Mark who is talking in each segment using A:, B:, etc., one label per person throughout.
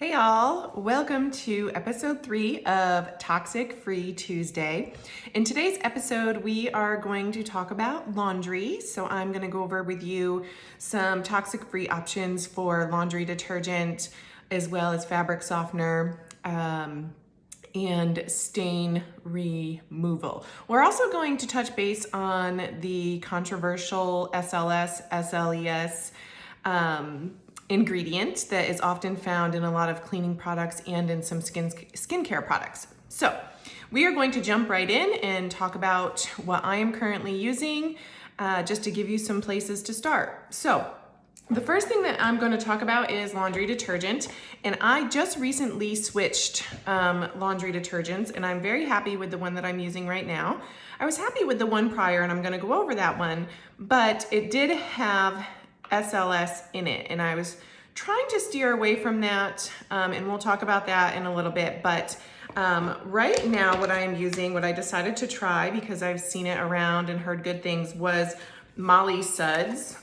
A: Hey all, welcome to episode 3 of Toxic Free Tuesday. In today's episode, we are going to talk about laundry. So I'm going to go over with you some toxic free options for laundry detergent, as well as fabric softener, and stain removal. We're also going to touch base on the controversial SLS, SLES, ingredient that is often found in a lot of cleaning products and in some skincare products. So we are going to jump right in and talk about what I am currently using, just to give you some places to start. So the first thing that I'm going to talk about is laundry detergent, and I just recently switched laundry detergents, and I'm very happy with the one that I'm using right now. I was happy with the one prior, and I'm going to go over that one, but it did have SLS in it, and I was trying to steer away from that, and we'll talk about that in a little bit. But right now what I am using, what I decided to try because I've seen it around and heard good things, was Molly Suds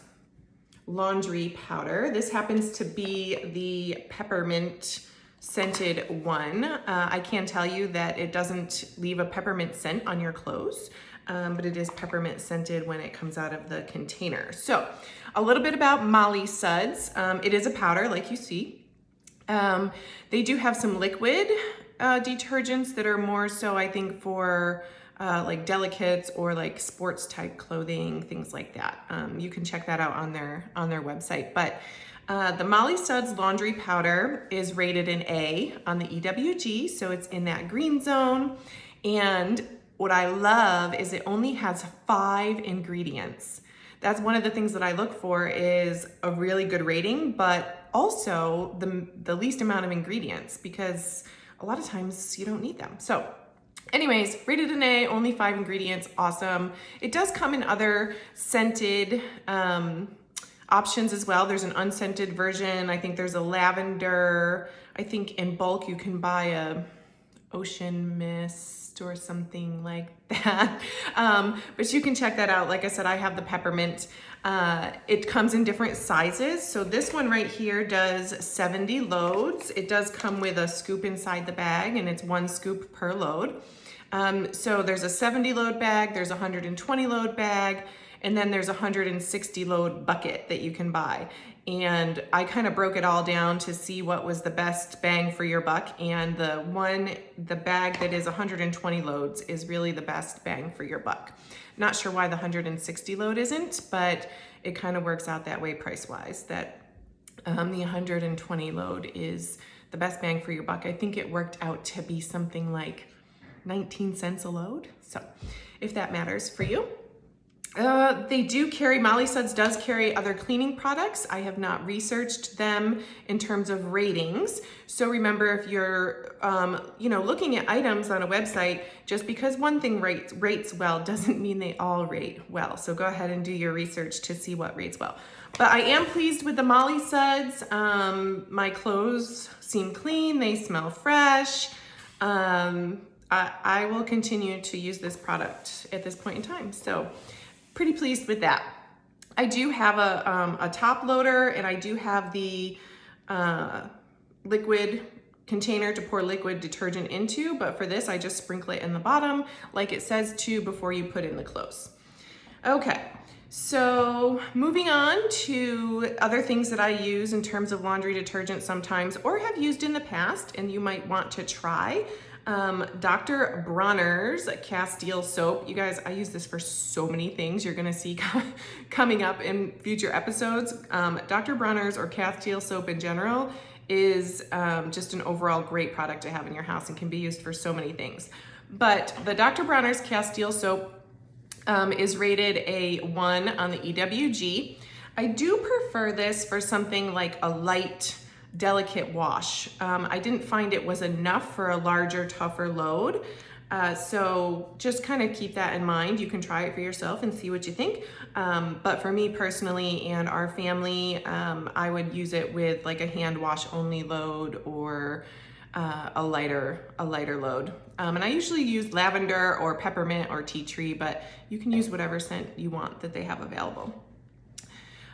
A: laundry powder. This happens to be the peppermint scented one. I can tell you that it doesn't leave a peppermint scent on your clothes, but it is peppermint scented when it comes out of the container. So a little bit about Molly Suds. It is a powder, like you see. They do have some liquid detergents that are more so, I think, for like delicates or like sports type clothing, things like that. You can check that out on their website. But the Molly Suds laundry powder is rated an A on the EWG, so it's in that green zone. And what I love is it only has 5 ingredients. That's one of the things that I look for, is a really good rating, but also the least amount of ingredients, because a lot of times you don't need them. So anyways, rated an A, only 5 ingredients, awesome. It does come in other scented options as well. There's an unscented version. I think there's a lavender. I think in bulk you can buy a ocean mist or something like that. But you can check that out. Like I said, I have the peppermint. It comes in different sizes. So this one right here does 70 loads. It does come with a scoop inside the bag, and it's 1 scoop per load. So there's a 70 load bag, there's a 120 load bag, and then there's a 160 load bucket that you can buy. And I kind of broke it all down to see what was the best bang for your buck. And the bag that is 120 loads is really the best bang for your buck. Not sure why the 160 load isn't, but it kind of works out that way price-wise, that the 120 load is the best bang for your buck. I think it worked out to be something like 19 cents a load. So if that matters for you. They do carry, Molly Suds does carry other cleaning products. I have not researched them in terms of ratings. So remember, if you're, looking at items on a website, just because one thing rates well doesn't mean they all rate well. So go ahead and do your research to see what rates well. But I am pleased with the Molly Suds. My clothes seem clean. They smell fresh. I will continue to use this product at this point in time. So pretty pleased with that. I do have a top loader, and I do have the liquid container to pour liquid detergent into, but for this I just sprinkle it in the bottom like it says to before you put in the clothes. Okay, so moving on to other things that I use in terms of laundry detergent sometimes, or have used in the past and you might want to try. Dr. Bronner's Castile soap. You guys, I use this for so many things you're gonna see coming up in future episodes. Dr. Bronner's, or Castile soap in general, is just an overall great product to have in your house and can be used for so many things. But the Dr. Bronner's Castile soap is rated a 1 on the EWG. I do prefer this for something like a light, delicate wash. I didn't find it was enough for a larger, tougher load. So just kind of keep that in mind. You can try it for yourself and see what you think. But for me personally and our family, I would use it with like a hand wash only load, or a lighter load. And I usually use lavender or peppermint or tea tree, but you can use whatever scent you want that they have available.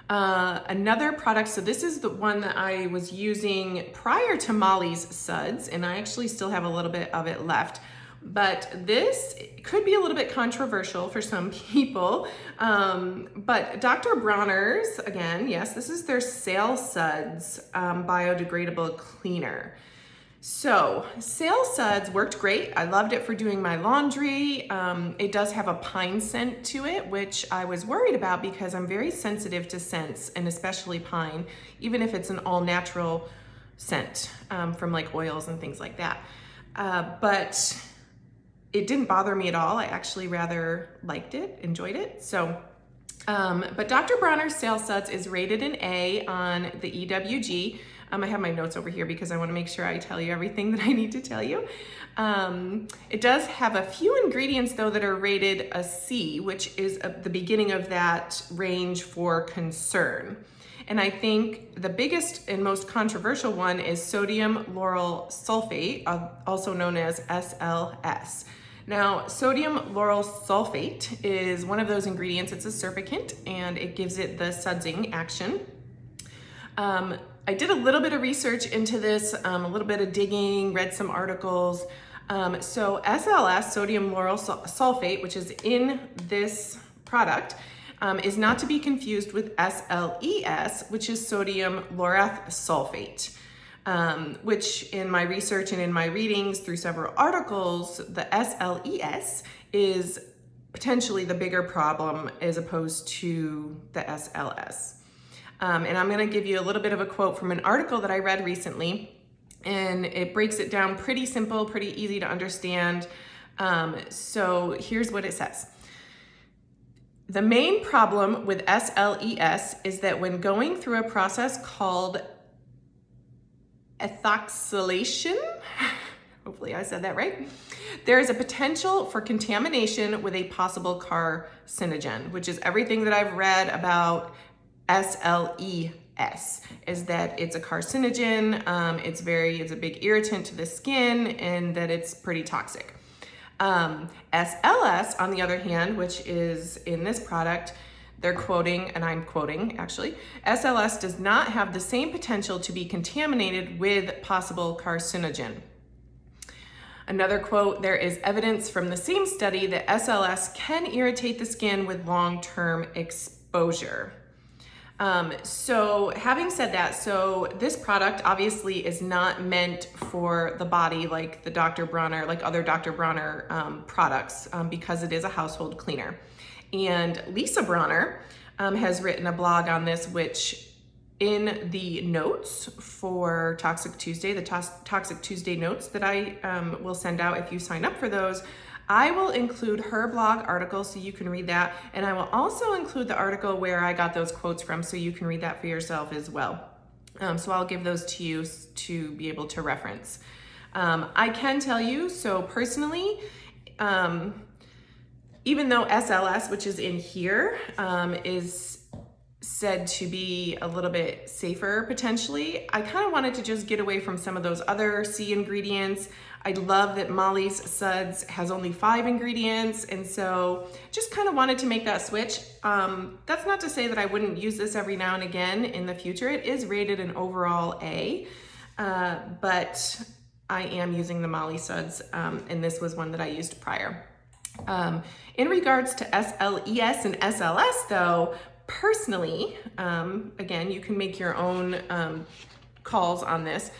A: Another product, so this is the one that I was using prior to Molly's Suds, and I actually still have a little bit of it left. But this could be a little bit controversial for some people. But Dr. Bronner's, again, yes, this is their Sail Suds biodegradable cleaner. So Sail Suds worked great. I loved it for doing my laundry. It does have a pine scent to it, which I was worried about because I'm very sensitive to scents, and especially pine, even if it's an all natural scent from like oils and things like that. But it didn't bother me at all. I actually rather liked it, enjoyed it. So, but Dr. Bronner's Sail Suds is rated an A on the EWG. I have my notes over here because I want to make sure I tell you everything that I need to tell you. It does have a few ingredients though that are rated a C, which is the beginning of that range for concern. And I think the biggest and most controversial one is sodium lauryl sulfate, also known as SLS. Now, sodium lauryl sulfate is one of those ingredients. It's a surfactant and it gives it the sudsing action. I did a little bit of research into this, a little bit of digging, read some articles. So SLS, sodium lauryl sulfate, which is in this product, is not to be confused with SLES, which is sodium Laureth Sulfate, which in my research and in my readings through several articles, the SLES is potentially the bigger problem as opposed to the SLS. And I'm gonna give you a little bit of a quote from an article that I read recently, and it breaks it down pretty simple, pretty easy to understand. So here's what it says. The main problem with SLES is that when going through a process called ethoxylation, hopefully I said that right, there is a potential for contamination with a possible carcinogen, which is everything that I've read about SLES, is that it's a carcinogen, it's a big irritant to the skin, and that it's pretty toxic. SLS, on the other hand, which is in this product, they're quoting, and I'm quoting actually, SLS does not have the same potential to be contaminated with possible carcinogen. Another quote, there is evidence from the same study that SLS can irritate the skin with long-term exposure. So having said that, so this product obviously is not meant for the body like the Dr. Bronner, like other Dr. Bronner products, because it is a household cleaner. And Lisa Bronner has written a blog on this, which in the notes for Toxic Tuesday, the Toxic Tuesday notes that I will send out if you sign up for those, I will include her blog article so you can read that, and I will also include the article where I got those quotes from so you can read that for yourself as well. So I'll give those to you to be able to reference. I can tell you, so personally, even though SLS, which is in here, is said to be a little bit safer potentially, I kind of wanted to just get away from some of those other C ingredients. I love that Molly's Suds has only 5 ingredients, and so just kind of wanted to make that switch. That's not to say that I wouldn't use this every now and again in the future. It is rated an overall A, but I am using the Molly Suds, and this was one that I used prior. In regards to SLES and SLS though, personally, again, you can make your own calls on this.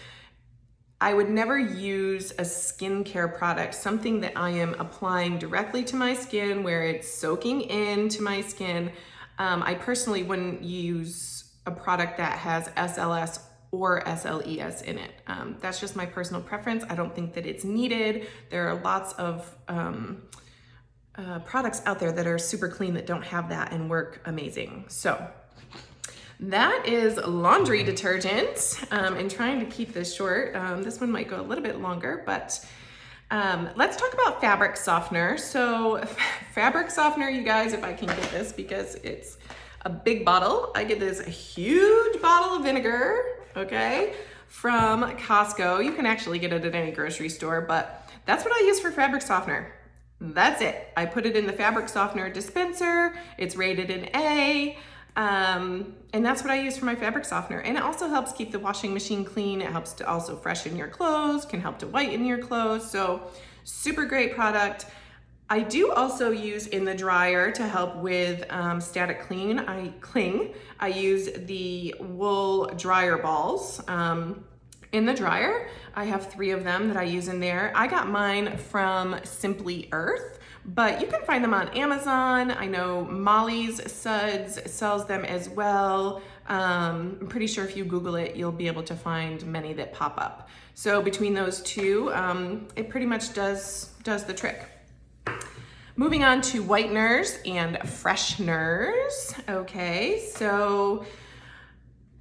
A: I would never use a skincare product, something that I am applying directly to my skin where it's soaking into my skin. I personally wouldn't use a product that has SLS or SLES in it. That's just my personal preference. I don't think that it's needed. There are lots of products out there that are super clean that don't have that and work amazing. So that is laundry detergent, and trying to keep this short. This one might go a little bit longer, but let's talk about fabric softener. So fabric softener, you guys, if I can get this because it's a big bottle. I get this huge bottle of vinegar, okay, from Costco. You can actually get it at any grocery store, but that's what I use for fabric softener. That's it. I put it in the fabric softener dispenser. It's rated an A. And that's what I use for my fabric softener. And it also helps keep the washing machine clean. It helps to also freshen your clothes, can help to whiten your clothes. So super great product. I do also use in the dryer to help with static cling. I use the wool dryer balls in the dryer. I have 3 of them that I use in there. I got mine from Simply Earth, but you can find them on Amazon. I know Molly's Suds sells them as well. I'm pretty sure if you Google it, you'll be able to find many that pop up. So between those 2, it pretty much does the trick. Moving on to whiteners and fresheners. Okay, so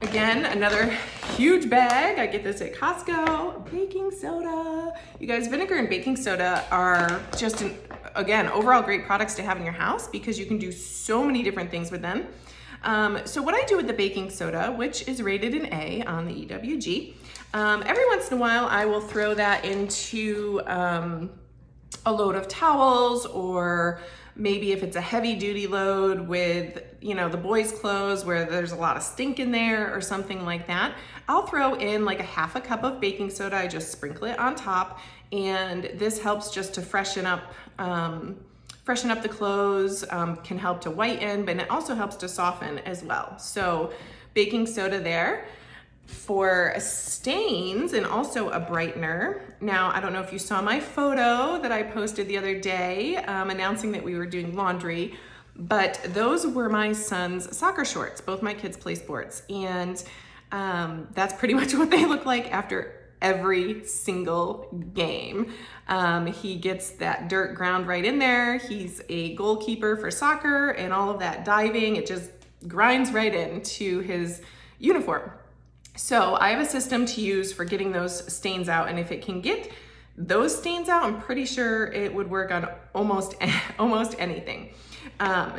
A: again, another huge bag. I get this at Costco. Baking soda. You guys, vinegar and baking soda are just, again, overall great products to have in your house because you can do so many different things with them. So what I do with the baking soda, which is rated an A on the EWG, every once in a while I will throw that into a load of towels, or maybe if it's a heavy duty load with, you know, the boys' clothes where there's a lot of stink in there or something like that, I'll throw in like a half a cup of baking soda. I just sprinkle it on top, and this helps just to freshen up the clothes, can help to whiten, but it also helps to soften as well. So baking soda there. For stains and also a brightener. Now, I don't know if you saw my photo that I posted the other day announcing that we were doing laundry, but those were my son's soccer shorts. Both my kids play sports, and that's pretty much what they look like after every single game. He gets that dirt ground right in there. He's a goalkeeper for soccer, and all of that diving, it just grinds right into his uniform. So I have a system to use for getting those stains out, and if it can get those stains out, I'm pretty sure it would work on almost anything.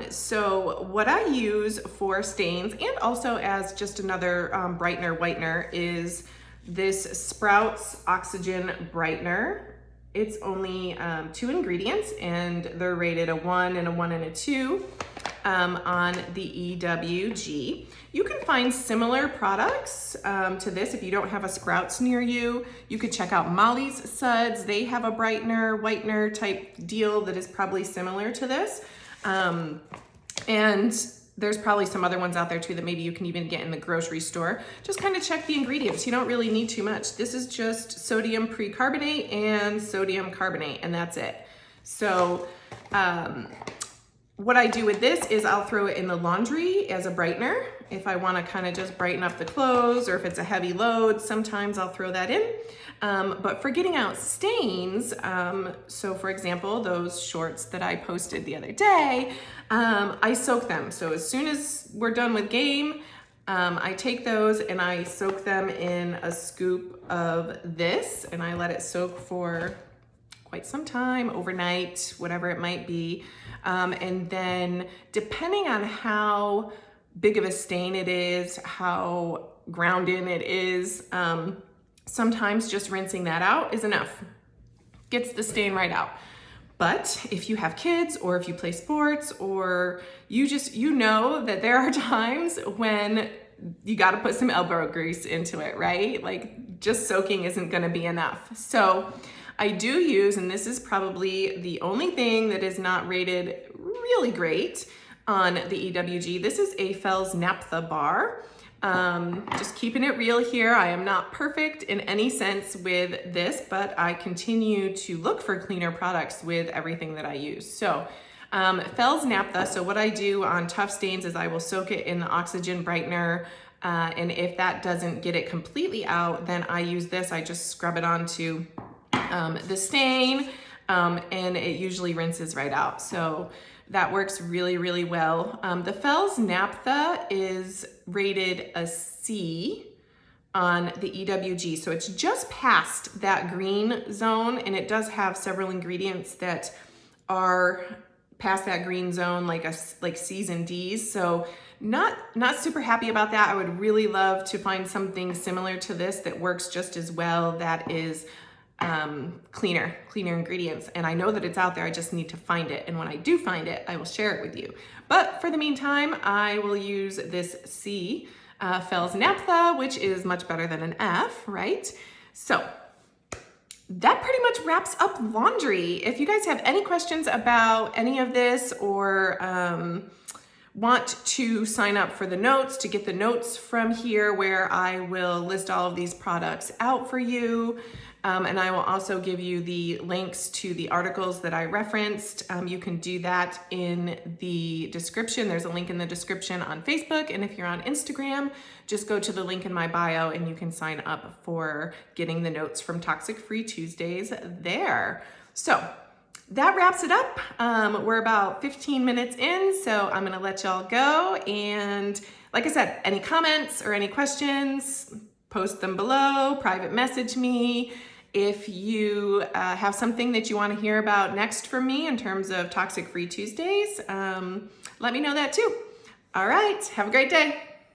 A: So what I use for stains and also as just another brightener, whitener, is this Sprouts Oxygen Brightener. It's only 2 ingredients, and they're rated a 1 and a 1 and a 2 on the EWG. You can find similar products to this if you don't have a Sprouts near you. You could check out Molly's Suds. They have a brightener, whitener type deal that is probably similar to this. And there's probably some other ones out there too that maybe you can even get in the grocery store. Just kind of check the ingredients. You don't really need too much. This is just sodium percarbonate and sodium carbonate, and that's it. So what I do with this is I'll throw it in the laundry as a brightener. If I want to kind of just brighten up the clothes, or if it's a heavy load, sometimes I'll throw that in. But for getting out stains, so for example, those shorts that I posted the other day, I soak them. So as soon as we're done with game, I take those and I soak them in a scoop of this, and I let it soak for quite some time, overnight, whatever it might be. And then depending on how big of a stain it is, how ground in it is, sometimes just rinsing that out is enough. Gets the stain right out. But if you have kids, or if you play sports, or you know that there are times when you got to put some elbow grease into it, right? Like just soaking isn't going to be enough. So I do use, and this is probably the only thing that is not rated really great on the EWG. This is a Fells Naphtha bar. Just keeping it real here. I am not perfect in any sense with this, but I continue to look for cleaner products with everything that I use. So Fells Naphtha, so what I do on tough stains is I will soak it in the oxygen brightener, and if that doesn't get it completely out, then I use this. I just scrub it onto the stain, and it usually rinses right out. So that works really, really well. The Fells Naphtha is rated a C on the EWG. So it's just past that green zone, and it does have several ingredients that are past that green zone, like C's and D's. So not super happy about that. I would really love to find something similar to this that works just as well, that is cleaner ingredients. And I know that it's out there, I just need to find it. And when I do find it, I will share it with you. But for the meantime, I will use this C, Fells Naphtha, which is much better than an F, right? So that pretty much wraps up laundry. If you guys have any questions about any of this, or want to sign up for the notes, to get the notes from here where I will list all of these products out for you, and I will also give you the links to the articles that I referenced. You can do that in the description. There's a link in the description on Facebook, and if you're on Instagram, just go to the link in my bio and you can sign up for getting the notes from Toxic Free Tuesdays there. So that wraps it up. We're about 15 minutes in, so I'm gonna let y'all go. And like I said, any comments or any questions, post them below, private message me. If you have something that you want to hear about next from me in terms of Toxic Free Tuesdays, let me know that too. All right, have a great day.